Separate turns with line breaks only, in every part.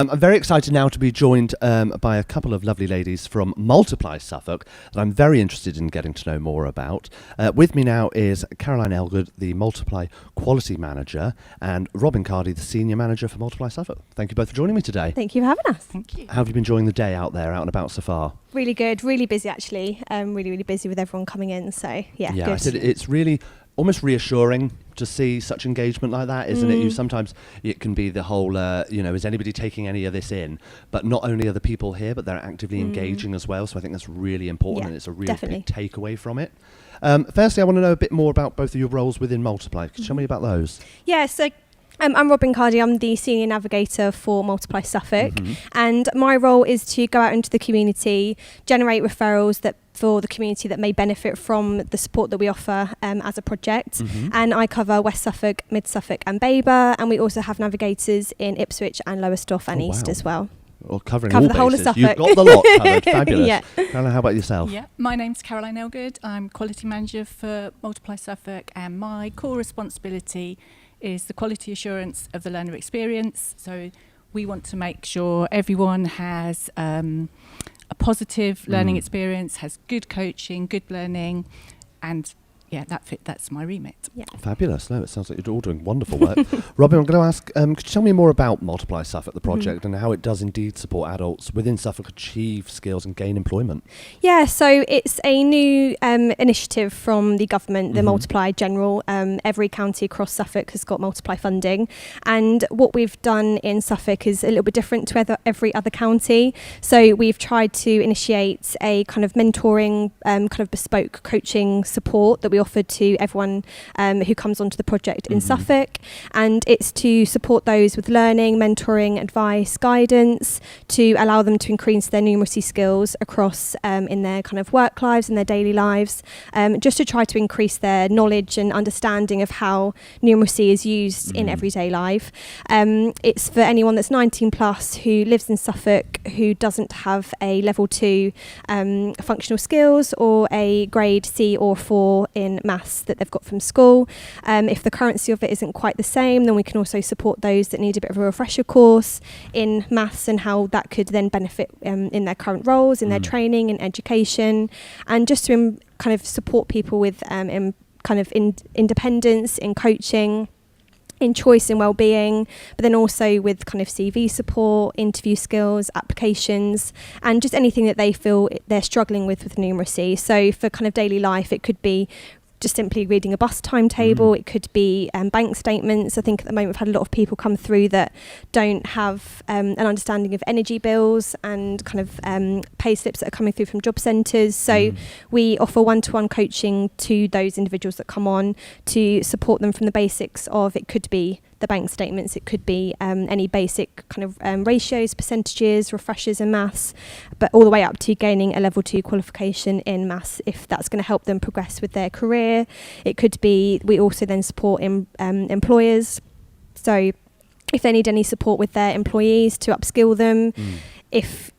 I'm very excited now to be joined by a couple of lovely ladies from Multiply Suffolk that I'm very interested in getting to know more about. With me now is Caroline Elgood, the Multiply Quality Manager, and Robyn Cardy, the Senior Manager for Multiply Suffolk. Thank you both for joining me today.
Thank you for having us.
Thank you.
How have you been enjoying the day out there, out and about so far?
Really good, really busy actually. Really busy with everyone coming in, so yeah,
Yeah,
good.
I said it's really almost reassuring to see such engagement like that, isn't it? Sometimes it can be the whole, is anybody taking any of this in? But not only are the people here, but they're actively engaging as well. So I think that's really important, and it's a really big takeaway from it. Firstly, I want to know a bit more about both of your roles within Multiply. Could you tell me about those?
Yeah, so I'm Robyn Cardy. I'm the Senior Navigator for Multiply Suffolk, and my role is to go out into the community, generate referrals for the community that may benefit from the support that we offer as a project. And I cover West Suffolk, Mid Suffolk and Baber, and we also have navigators in Ipswich and Lowestoft and East as well.
Well, covering
Cover
all
the whole
bases.
of Suffolk.
You've got the lot covered. Fabulous.
Yeah.
Caroline, how about yourself?
Yeah, my name's Caroline Elgood. I'm Quality Manager for Multiply Suffolk, and my core responsibility is the quality assurance of the learner experience. So we want to make sure everyone has a positive learning experience, has good coaching, good learning, and yeah, that's my remit.
Yeah.
Fabulous. No, it sounds like you're all doing wonderful work. Robyn, I'm going to ask, could you tell me more about Multiply Suffolk, the project, and how it does indeed support adults within Suffolk achieve skills and gain employment?
Yeah, so it's a new initiative from the government, the Multiply General. Every county across Suffolk has got Multiply funding. And what we've done in Suffolk is a little bit different to every other county. So we've tried to initiate a kind of mentoring, kind of bespoke coaching support that we offer to everyone who comes onto the project in Suffolk. And it's to support those with learning, mentoring, advice, guidance, to allow them to increase their numeracy skills across in their kind of work lives and their daily lives, just to try to increase their knowledge and understanding of how numeracy is used in everyday life. It's for anyone that's 19 plus who lives in Suffolk who doesn't have a level 2 functional skills or a grade C or 4 in maths that they've got from school. If the currency of it isn't quite the same, then we can also support those that need a bit of a refresher course in maths and how that could then benefit in their current roles, in their training and education, and just to kind of support people with independence in coaching, in choice and well-being, but then also with kind of CV support, interview skills, applications, and just anything that they feel they're struggling with numeracy. So for kind of daily life, it could be just simply reading a bus timetable. It could be bank statements. I think at the moment we've had a lot of people come through that don't have an understanding of energy bills and kind of pay slips that are coming through from job centres. So we offer one-to-one coaching to those individuals that come on to support them from the basics of, it could be the bank statements, it could be any basic kind of ratios, percentages, refreshers in maths, but all the way up to gaining a level 2 qualification in maths if that's going to help them progress with their career. It could be, we also then support employers, so if they need any support with their employees to upskill them, if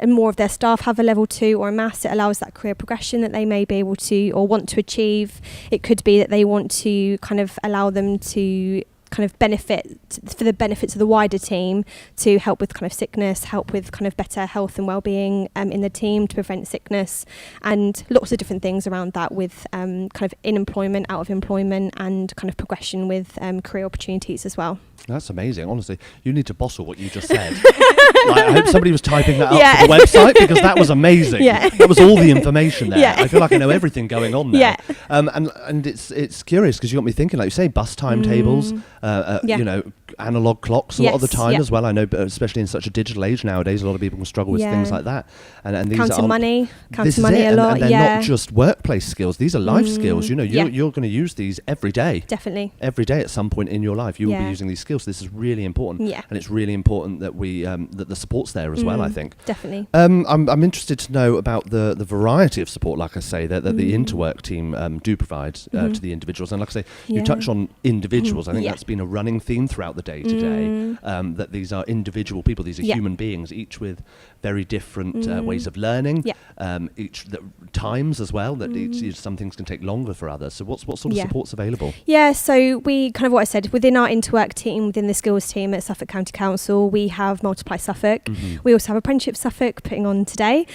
more of their staff have a level 2 or a maths, it allows that career progression that they may be able to or want to achieve. It could be that they want to kind of allow them to kind of for the benefits of the wider team, to help with kind of sickness, help with kind of better health and well-being in the team, to prevent sickness, and lots of different things around that with kind of in employment, out of employment, and kind of progression with career opportunities as well.
That's amazing. Honestly, you need to bottle what you just said. I hope somebody was typing that up for the website, because that was amazing. That was all the information there. I feel like I know everything going on there. And it's curious, because you got me thinking, like you say, bus timetables, analog clocks a lot of the time as well. I know, especially in such a digital age nowadays, a lot of people can struggle with things like that. And these
counting money
a
lot.
And they're not just workplace skills; these are life skills. You know, you're going to use these every day.
Definitely.
Every day, at some point in your life, you will be using these skills. This is really important, and it's really important that we that the support's there as well. I think
definitely.
I'm interested to know about the variety of support, like I say, that the Interwork team do provide to the individuals. And like I say, you touch on individuals. I think that's been a running theme throughout the the day-to-day, that these are individual people, these are human beings, each with very different ways of learning, each times as well, that some things can take longer for others. So what sort of support's available?
Yeah, so we kind of, what I said, within our Interwork team, within the skills team at Suffolk County Council, we have Multiply Suffolk. We also have Apprenticeship Suffolk putting on today.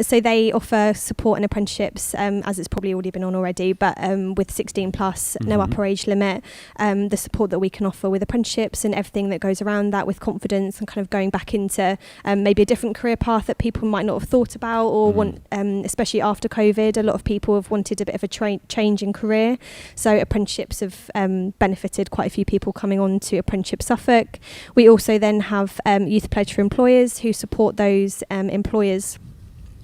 So they offer support and apprenticeships, as it's probably already been on already, but with 16 plus, no upper age limit, the support that we can offer with apprenticeships and everything that goes around that, with confidence and kind of going back into maybe a different career path that people might not have thought about or want, especially after COVID, a lot of people have wanted a bit of a change in career. So apprenticeships have benefited quite a few people coming on to Apprenticeship Suffolk. We also then have Youth Pledge for Employers, who support those employers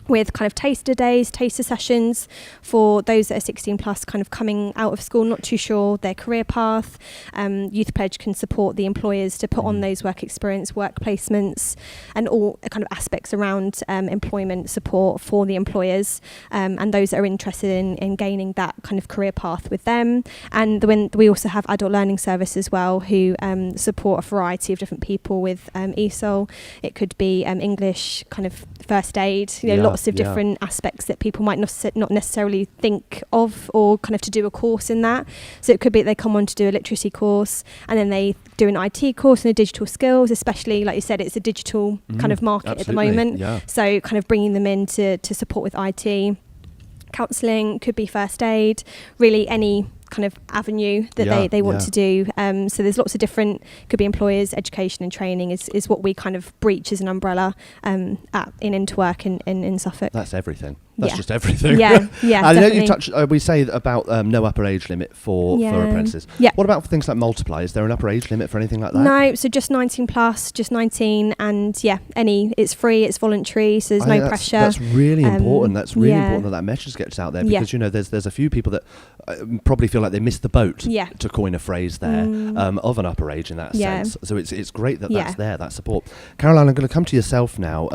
with kind of taster days, taster sessions for those that are 16 plus, kind of coming out of school, not too sure their career path. Youth Pledge can support the employers to put on those work experience, work placements, and all kind of aspects around employment support for the employers, and those that are interested in gaining that kind of career path with them. And when we also have Adult Learning Service as well, who support a variety of different people with ESOL. It could be English, kind of first aid, lots of different aspects that people might not necessarily think of, or kind of to do a course in that. So it could be that they come on to do a literacy course, and then they do an IT course and a digital skills, especially, like you said, it's a digital kind of market at the moment. So kind of bringing them in to support with IT. Counselling, could be first aid, really any kind of avenue that they want to do. So there's lots of different, could be employers, education and training is what we kind of breach as an umbrella in Interwork in Suffolk.
That's everything. That's just everything.
I
know you touched, we say about no upper age limit for apprentices. What about for things like Multiply? Is there an upper age limit for anything like that?
No, so just 19 plus, just 19, and it's free, it's voluntary, so there's no pressure.
That's really important. That's really important that message gets out there, because there's a few people that probably feel like they missed the boat, to coin a phrase there, of an upper age in that sense. So it's great that that's there, that support. Caroline, I'm going to come to yourself now.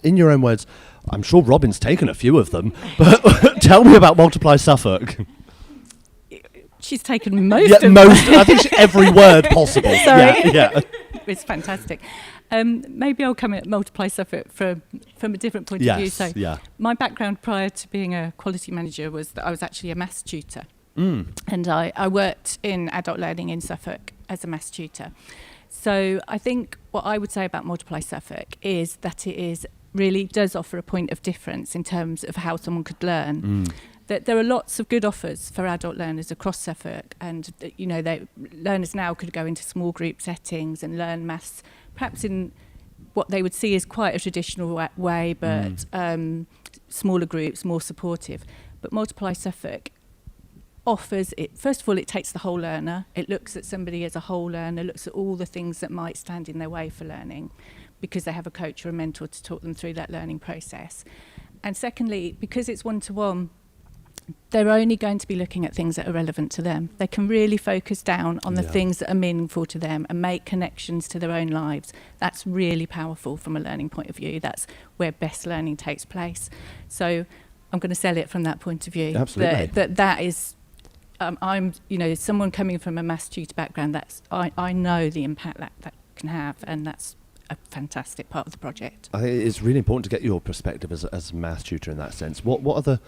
In your own words, I'm sure Robyn's taken a few of them, but tell me about Multiply Suffolk.
She's taken most of them.
I think every word possible.
Sorry. It's fantastic. Maybe I'll come at Multiply Suffolk from a different point of view. So my background prior to being a quality manager was that I was actually a maths tutor. And I worked in adult learning in Suffolk as a maths tutor. So I think what I would say about Multiply Suffolk is that it really does offer a point of difference in terms of how someone could learn. That there are lots of good offers for adult learners across Suffolk, and learners now could go into small group settings and learn maths, perhaps in what they would see as quite a traditional way, but smaller groups, more supportive. But Multiply Suffolk offers it. First of all, it takes the whole learner. It looks at somebody as a whole learner, looks at all the things that might stand in their way for learning, because they have a coach or a mentor to talk them through that learning process. And secondly, because it's one-to-one, they're only going to be looking at things that are relevant to them. They can really focus down on the things that are meaningful to them and make connections to their own lives. That's really powerful from a learning point of view. That's where best learning takes place. So I'm going to sell it from that point of view.
Absolutely.
That is, I'm someone coming from a maths tutor background, I know the impact that can have, and that's a fantastic part of the project. I think
it's really important to get your perspective as a maths tutor in that sense. What are the,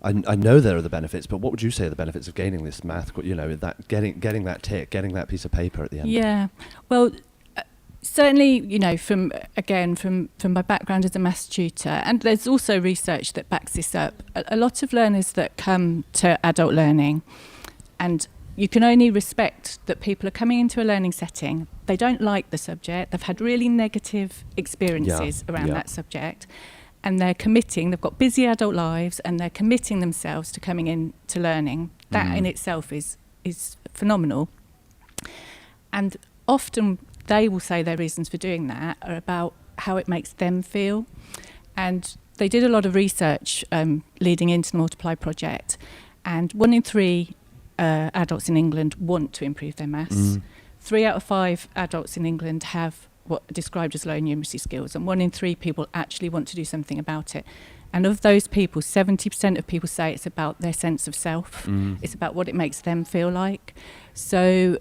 I know there are the benefits, but what would you say are the benefits of gaining this math, that getting that tick, getting that piece of paper at the end?
Yeah, well, certainly, from my background as a maths tutor, and there's also research that backs this up, a lot of learners that come to adult learning, and you can only respect that people are coming into a learning setting, they don't like the subject, they've had really negative experiences around that subject, and they've got busy adult lives, and they're committing themselves to coming in to learning. That in itself is phenomenal. And often they will say their reasons for doing that are about how it makes them feel. And they did a lot of research leading into the Multiply project, and 1 in 3 adults in England want to improve their maths. 3 out of 5 adults in England have what are described as low numeracy skills, and 1 in 3 people actually want to do something about it. And of those people, 70% of people say it's about their sense of self. It's about what it makes them feel like. So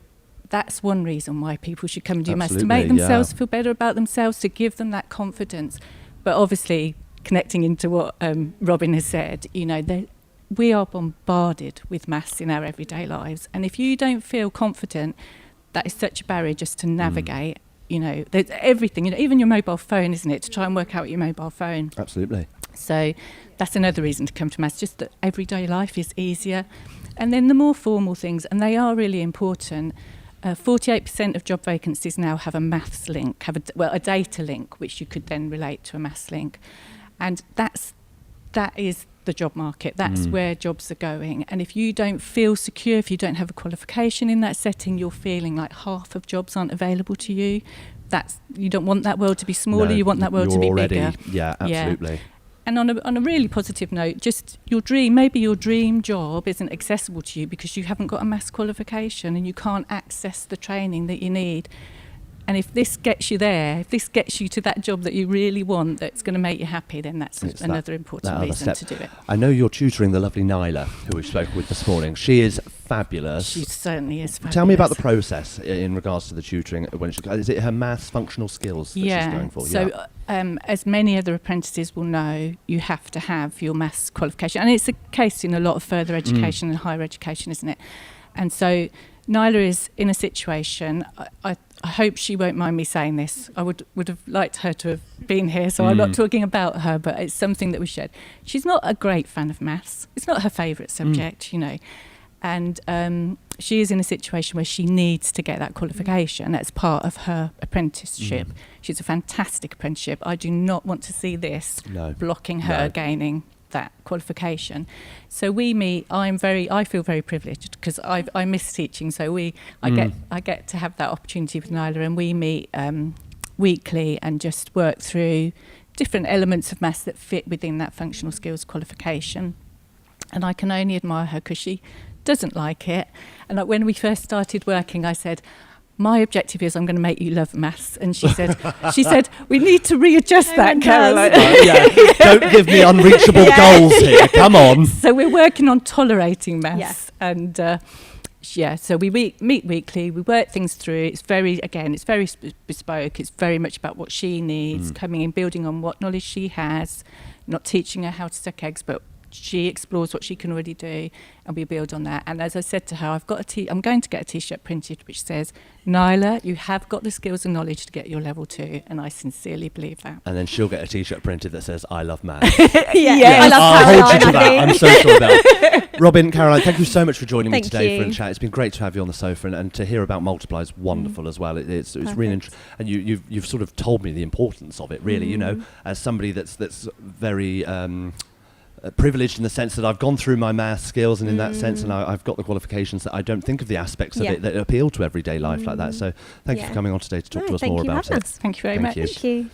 that's one reason why people should come and do maths, to
Absolutely,
make themselves feel better about themselves, to give them that confidence. But obviously, connecting into what Robyn has said, you know, we are bombarded with maths in our everyday lives. And if you don't feel confident, that is such a barrier just to navigate. You know, there's everything, you know, even your mobile phone, isn't it, to try and work out your mobile phone.
Absolutely.
So that's another reason to come to maths, just that everyday life is easier. And then the more formal things, and they are really important, 48% of job vacancies now have a maths link, a data link, which you could then relate to a maths link. And that is the job market. That's where jobs are going. And if you don't feel secure, if you don't have a qualification in that setting, you're feeling like half of jobs aren't available to you. You don't want that world to be smaller. You want that world to be bigger.
Yeah, absolutely.
Yeah. And on a really positive note, just maybe your dream job isn't accessible to you because you haven't got a maths qualification and you can't access the training that you need. And if this gets you there, if this gets you to that job that you really want, that's going to make you happy, then that's another important reason to do it.
I know you're tutoring the lovely Nyla, who we spoke with this morning. She is fabulous.
She certainly is fabulous.
Tell me about the process in regards to the tutoring. Is it her maths functional skills that she's going for?
So as many other apprentices will know, you have to have your maths qualification. And it's a case in a lot of further education and higher education, isn't it? And so Nyla is in a situation, I hope she won't mind me saying this. I would have liked her to have been here, so I'm not talking about her, but it's something that we shared. She's not a great fan of maths. It's not her favourite subject, you know. And she is in a situation where she needs to get that qualification. That's part of her apprenticeship. She's a fantastic apprenticeship. I do not want to see this blocking her gaining that qualification. So we meet. I feel very privileged because I miss teaching. So I get to have that opportunity with Nyla, and we meet weekly and just work through different elements of maths that fit within that functional skills qualification. And I can only admire her because she doesn't like it. And when we first started working, I said, my objective is I'm going to make you love maths. And she said, we need to readjust that, Caroline.
Don't give me unreachable goals here. Come on.
So we're working on tolerating maths. Yeah. And so we meet weekly. We work things through. It's very bespoke. It's very much about what she needs, coming in, building on what knowledge she has, not teaching her how to suck eggs, but she explores what she can already do, and we build on that. And as I said to her, I'm going to get a T-shirt printed which says, Nyla, you have got the skills and knowledge to get your level 2, and I sincerely believe that. And
then she'll get a T-shirt printed that says, I love maths.
I love
I'll hold you to that. I'm so sure about it. Robyn, Caroline, thank you so much for joining me today for a chat. It's been great to have you on the sofa, and to hear about Multiply is wonderful as well. It's really interesting, and you've sort of told me the importance of it, really. You know, as somebody that's very privileged in the sense that I've gone through my maths skills, and in that sense, and I've got the qualifications, that I don't think of the aspects of it that appeal to everyday life like that. So thank you for coming on today to talk to us more about it.
Thank you very much.
Thank you.